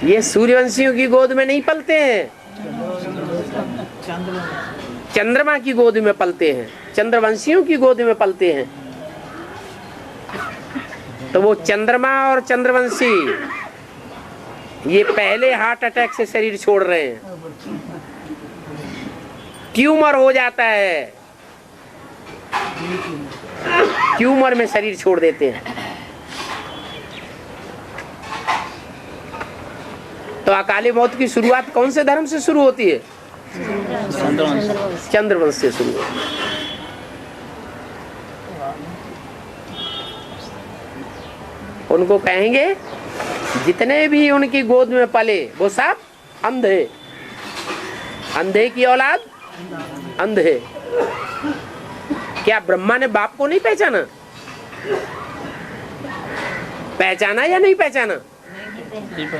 ये सूर्यवंशियों की गोद में नहीं पलते हैं, चंद्रमा की गोद में पलते हैं, चंद्रवंशियों की गोद में पलते हैं। तो वो चंद्रमा और चंद्रवंशी ये पहले हार्ट अटैक से शरीर छोड़ रहे हैं, ट्यूमर हो जाता है, ट्यूमर में शरीर छोड़ देते हैं। तो अकाली मौत की शुरुआत कौन से धर्म से शुरू होती है? चंद्रवंश से शुरू होती है। उनको कहेंगे जितने भी उनकी गोद में पले वो सब अंधे, अंधे की औलाद अंधे। क्या ब्रह्मा ने बाप को नहीं पहचाना? पहचाना या नहीं पहचाना?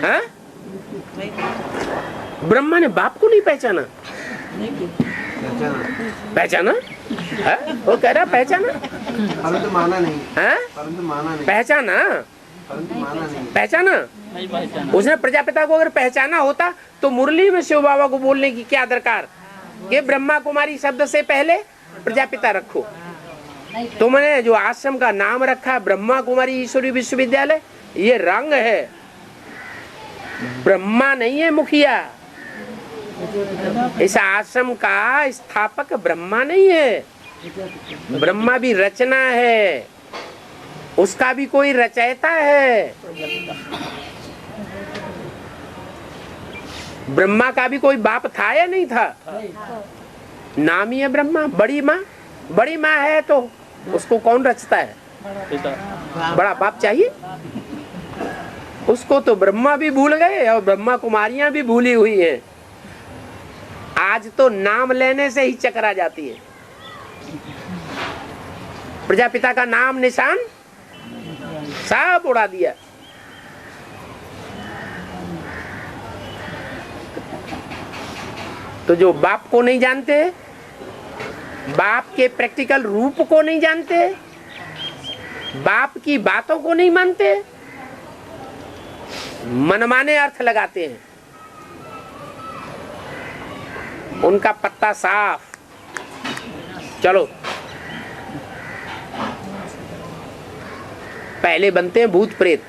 हाँ? ब्रह्मा ने बाप को नहीं पहचाना? पहचाना है? वो कह रहा पहचाना, परंतु माना नहीं है? परंतु माना नहीं पहचाना, परंतु माना नहीं पहचाना। उसने प्रजापिता को अगर पहचाना होता तो मुरली में शिव बाबा को बोलने की क्या दरकार कि ब्रह्मा कुमारी शब्द से पहले प्रजापिता रखो। तुमने जो आश्रम का नाम रखा ब्रह्मा कुमारी ईश्वरी विश्वविद्यालय, ये रंग है, ब्रह्मा नहीं है मुखिया। इस आश्रम का स्थापक ब्रह्मा नहीं है, ब्रह्मा भी रचना है, उसका भी कोई रचयिता है। ब्रह्मा का भी कोई बाप था या नहीं था? नाम ही है ब्रह्मा। बड़ी माँ, बड़ी माँ है तो उसको कौन रचता है? बड़ा बाप चाहिए। उसको तो ब्रह्मा भी भूल गए और ब्रह्मा कुमारियां भी भूली हुई हैं। आज तो नाम लेने से ही चकरा जाती है। प्रजापिता का नाम निशान सब उड़ा दिया। तो जो बाप को नहीं जानते, बाप के प्रैक्टिकल रूप को नहीं जानते, बाप की बातों को नहीं मानते, मनमाने अर्थ लगाते हैं, उनका पत्ता साफ। चलो पहले बनते हैं भूत प्रेत।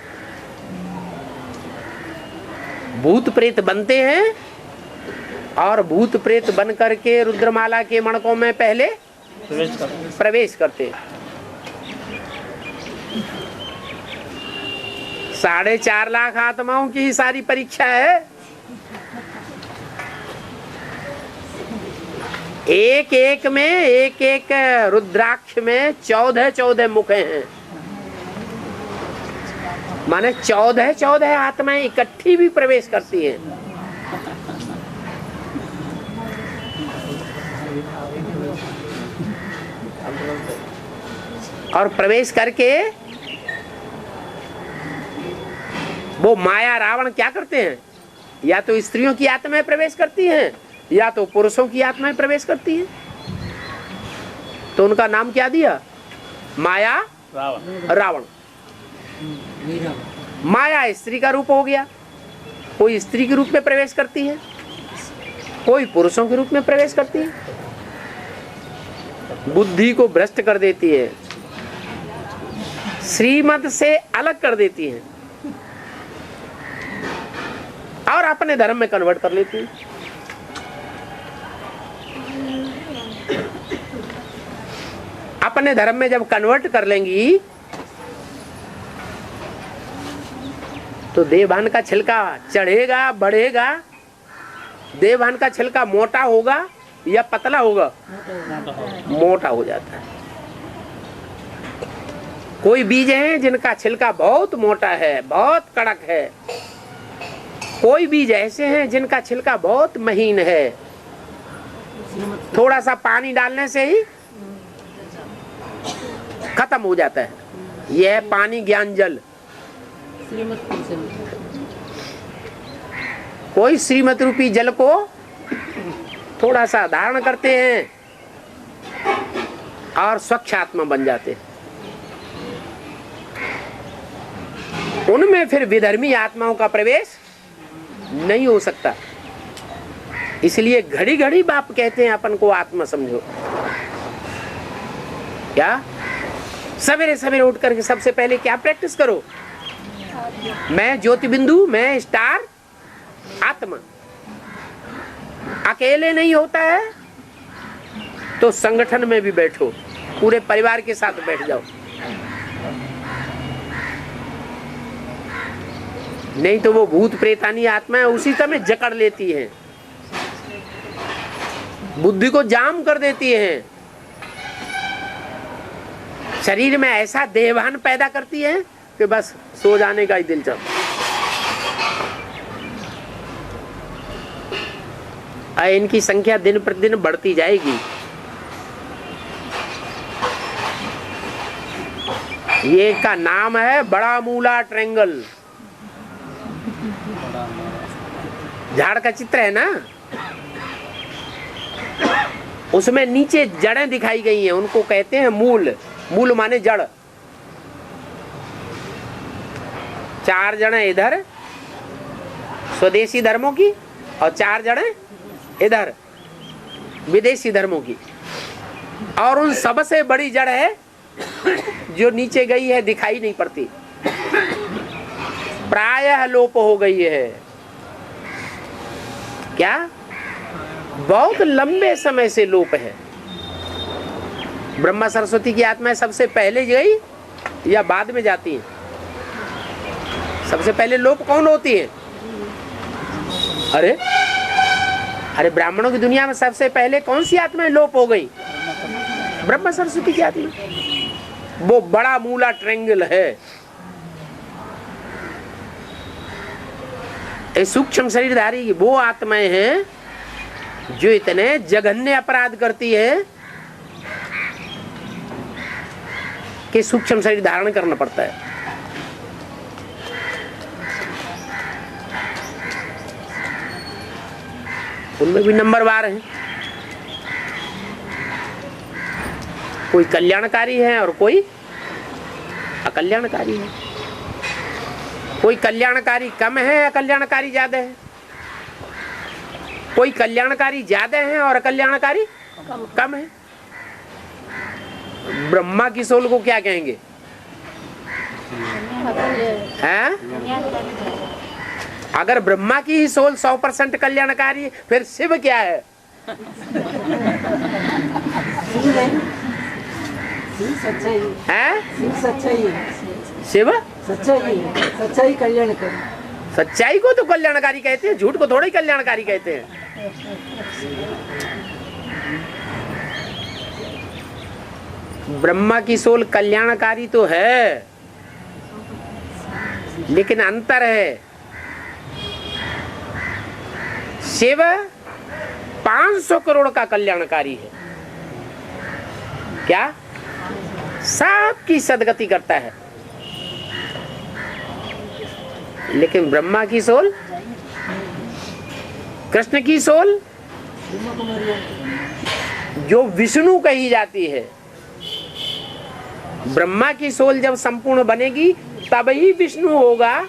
भूत प्रेत बनते हैं और भूत प्रेत बन करके रुद्रमाला के मणकों में पहले प्रवेश करते हैं। 4.5 लाख आत्माओं की ही सारी परीक्षा है। एक एक में, एक एक रुद्राक्ष में 14 मुख हैं, माने 14 आत्माएं इकट्ठी भी प्रवेश करती हैं। और प्रवेश करके वो माया रावण क्या करते हैं? या तो स्त्रियों की आत्माएं प्रवेश करती हैं या तो पुरुषों की आत्माएं प्रवेश करती हैं। तो उनका नाम क्या दिया? माया रावण। माया स्त्री का रूप हो गया। कोई स्त्री के रूप में प्रवेश करती है, कोई पुरुषों के रूप में प्रवेश करती है, बुद्धि को भ्रष्ट कर देती है, श्रीमत से अलग कर देती है और अपने धर्म में कन्वर्ट कर लेती है। अपने धर्म में जब कन्वर्ट कर लेंगी तो देवभान का छिलका चढ़ेगा, बढ़ेगा देवभान का छिलका मोटा होगा या पतला होगा? मोटा हो जाता है। कोई बीज हैं जिनका छिलका बहुत मोटा है, बहुत कड़क है। कोई बीज ऐसे हैं जिनका छिलका बहुत महीन है, थोड़ा सा पानी डालने से ही खत्म हो जाता है। यह है पानी ज्ञान जल। कोई श्रीमत रूपी जल को थोड़ा सा धारण करते हैं और स्वच्छ आत्मा बन जाते हैं। उनमें फिर विधर्मी आत्माओं का प्रवेश नहीं हो सकता। इसलिए घड़ी घड़ी बाप कहते हैं अपन को आत्मा समझो। क्या सवेरे सवेरे उठ करके सबसे पहले क्या प्रैक्टिस करो? मैं ज्योति बिंदु, मैं स्टार आत्मा। अकेले नहीं होता है तो संगठन में भी बैठो, पूरे परिवार के साथ बैठ जाओ। नहीं तो वो भूत प्रेतानी आत्मा उसी समय जकड़ लेती हैं, बुद्धि को जाम कर देती हैं, शरीर में ऐसा देहभान पैदा करती है कि बस सो जाने का ही दिल चाहता। इनकी संख्या दिन प्रतिदिन बढ़ती जाएगी। ये का नाम है बड़ा मूला ट्रायंगल। झाड़ का चित्र है ना, उसमें नीचे जड़ें दिखाई गई हैं, उनको कहते हैं मूल। मूल माने जड़। 4 जड़ें इधर स्वदेशी धर्मों की और 4 जड़ें इधर विदेशी धर्मों की। और उन सबसे बड़ी जड़ है जो नीचे गई है, दिखाई नहीं पड़ती, प्रायः लोप हो गई है। क्या? बहुत लंबे समय से लोप है। ब्रह्मा सरस्वती की आत्माएं सबसे पहले गई या बाद में जाती हैं? सबसे पहले लोप कौन होती है? अरे ब्राह्मणों की दुनिया में सबसे पहले कौन सी आत्माएं लोप हो गई? ब्रह्मा सरस्वती की आत्मा। वो बड़ा मूला ट्रायंगल है। सूक्ष्म शरीरधारी की वो आत्माएं हैं जो इतने जघन्य अपराध करती है कि सूक्ष्म शरीर धारण करना पड़ता है। उनमें भी नंबरवार हैं। कोई कल्याणकारी है और कोई अकल्याणकारी है। कोई कल्याणकारी कम है, अकल्याणकारी ज्यादा है। कोई कल्याणकारी ज्यादा है और अकल्याणकारी कम है। ब्रह्मा की सोल को क्या कहेंगे? हैं? अगर ब्रह्मा की ही सोल 100% कल्याणकारी, फिर शिव क्या है? शिव सच्चाई कल्याणकारी। सच्चाई को तो कल्याणकारी कहते हैं, झूठ को थोड़ा ही कल्याणकारी कहते हैं। ब्रह्मा की सोल कल्याणकारी तो है, लेकिन अंतर है। शिव 500 करोड़ का कल्याणकारी है। क्या? सबकी सदगति करता है। लेकिन ब्रह्मा की सोल, कृष्ण की सोल जो विष्णु कही जाती है, ब्रह्मा की सोल जब संपूर्ण बनेगी तब ही विष्णु होगा।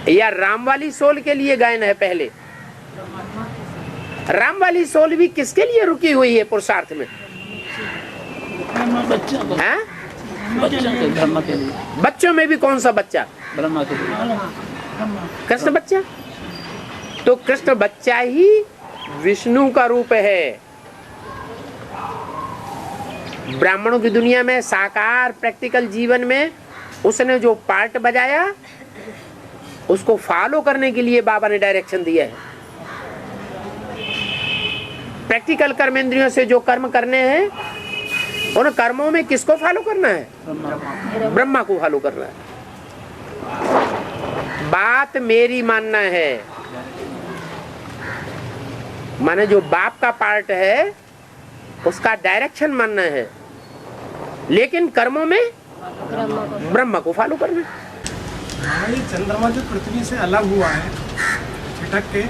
या राम वाली सोल के लिए गायन है पहले। राम वाली सोल भी किसके लिए रुकी हुई है पुरुषार्थ में? ब्रह्मा के लिए। बच्चों में भी कौन सा बच्चा? ब्रह्मा के लिए। कृष्ण बच्चा। तो कृष्ण बच्चा ही विष्णु का रूप है। ब्राह्मणों की दुनिया में साकार प्रैक्टिकल जीवन में उसने जो पार्ट बजाया उसको फॉलो करने के लिए बाबा ने डायरेक्शन दिया है। प्रैक्टिकल कर्मेंद्रियों से जो कर्म करने हैं, उन कर्मों में किसको फॉलो करना है? ब्रह्मा को फॉलो करना है। बात मेरी मानना है, माने जो बाप का पार्ट है उसका डायरेक्शन मानना है, लेकिन कर्मों में ब्रह्मा को फॉलो करना है। ये चंद्रमा जो पृथ्वी से अलग हुआ है छिटक के,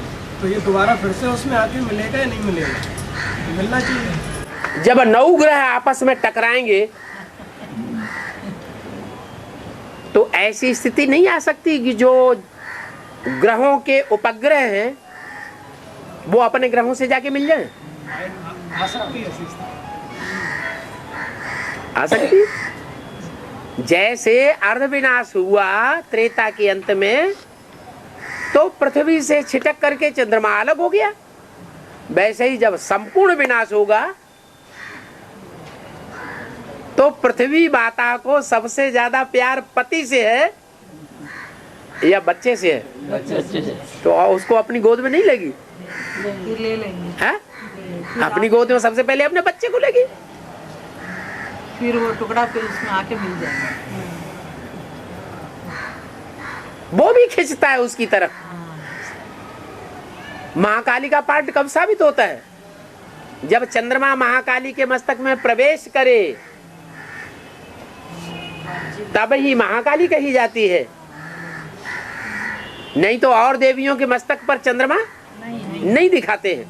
तो ये दोबारा फिर से उसमें आके मिलेगा या नहीं मिलेगा? मिलना चाहिए। जब 9 ग्रह आपस में टकराएंगे तो ऐसी स्थिति नहीं आ सकती कि जो ग्रहों के उपग्रह हैं वो अपने ग्रहों से जाके मिल जाएं। आ सकती है ऐसी स्थिति। आ सकती। जैसे अर्धविनाश हुआ त्रेता के अंत में, तो पृथ्वी से छिटक करके चंद्रमा अलग हो गया, वैसे ही जब संपूर्ण विनाश होगा तो पृथ्वी माता को सबसे ज्यादा प्यार पति से है या बच्चे से है? बच्चे से। तो उसको अपनी गोद में नहीं लेगी ले लेंगे, है? अपनी गोद में सबसे पहले अपने बच्चे को लेगी, फिर वो टुकड़ा फिर उसमें आके मिल जाएगा। वो भी खिंचता है उसकी तरफ। महाकाली का पार्ट कब साबित होता है? जब चंद्रमा महाकाली के मस्तक में प्रवेश करे, तब ही महाकाली कही जाती है। नहीं तो और देवियों के मस्तक पर चंद्रमा नहीं दिखाते हैं।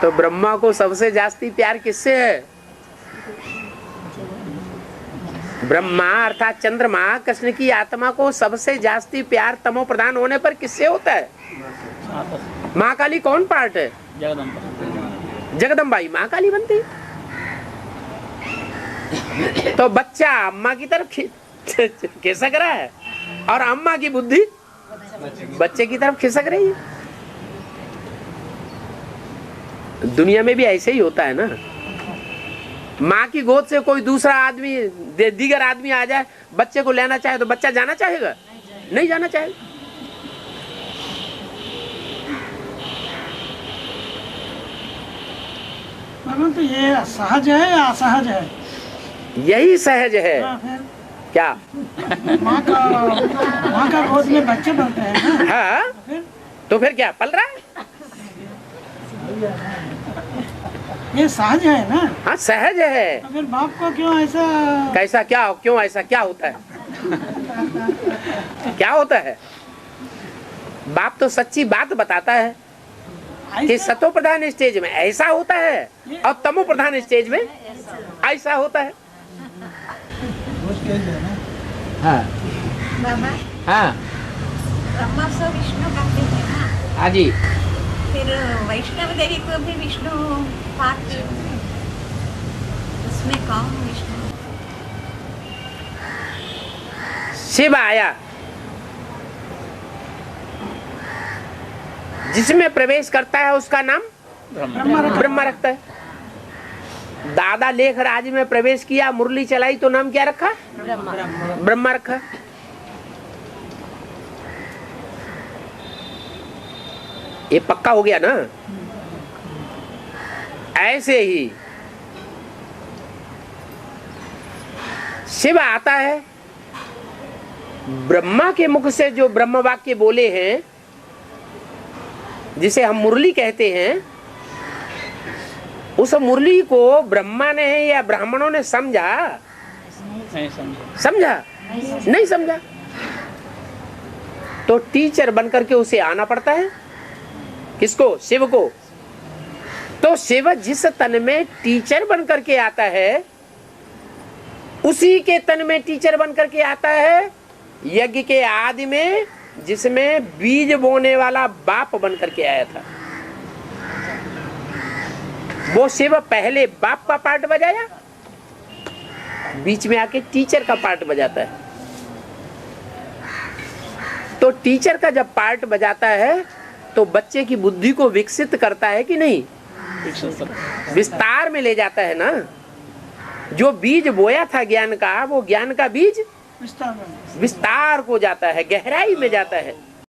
तो ब्रह्मा को सबसे जास्ती प्यार किससे है? ब्रह्मा अर्थात चंद्रमा कृष्ण की आत्मा को सबसे जास्ती प्यार तमो प्रधान होने पर किससे होता है? महाकाली कौन पार्ट है? जगदम्बाई महाकाली बनती। तो बच्चा अम्मा की तरफ खिसक रहा है और अम्मा की बुद्धि बच्चे की तरफ खिसक रही है। दुनिया में भी ऐसे ही होता है ना। माँ की गोद से कोई दूसरा आदमी दीगर आदमी आ जाए, बच्चे को लेना चाहे तो बच्चा जाना चाहेगा? नहीं जाना चाहेगा। तो ये सहज है या असहज है? यही सहज है। फिर क्या? माँ का गोद में बच्चे बनते हैं ना। हाँ, तो फिर क्या पल रहा है? ये सहज है ना। हाँ सहज है। तो फिर बाप को क्यों ऐसा? कैसा क्या? क्यों ऐसा क्या होता है? क्या होता है? बाप तो सच्ची बात बताता है कि सतो प्रधान स्टेज में ऐसा होता है और तमो प्रधान स्टेज में ऐसा होता है। वो स्टेज है ना। हाँ बाबा, हाँ ब्रह्मा से विष्णु कहते हैं ना, हाँ जी। फिर वैष्णव देवी को भी विष्णु पार्ट, उसमें कौन विष्णु? शिव आया, जिसमें प्रवेश करता है उसका नाम ब्रह्मा रखता है। दादा लेख राज में प्रवेश किया, मुरली चलाई तो नाम क्या रखा? ब्रह्मा रखा। ये पक्का हो गया ना। ऐसे ही शिव आता है, ब्रह्मा के मुख से जो ब्रह्म वाक्य बोले हैं, जिसे हम मुरली कहते हैं, उस मुरली को ब्रह्मा ने या ब्राह्मणों ने समझा? समझा? नहीं समझा। तो टीचर बनकर के उसे आना पड़ता है। किसको? शिव को। तो शिव जिस तन में टीचर बनकर के आता है, उसी के तन में टीचर बनकर के आता है यज्ञ के आदि में, जिसमें बीज बोने वाला बाप बनकर के आया था। वो शिव पहले बाप का पार्ट बजाया, बीच में आके टीचर का पार्ट बजाता है। तो टीचर का जब पार्ट बजाता है तो बच्चे की बुद्धि को विकसित करता है कि नहीं? विस्तार में ले जाता है ना। जो बीज बोया था ज्ञान का, वो ज्ञान का बीज विस्तार में। विस्तार को जाता है, गहराई में जाता है।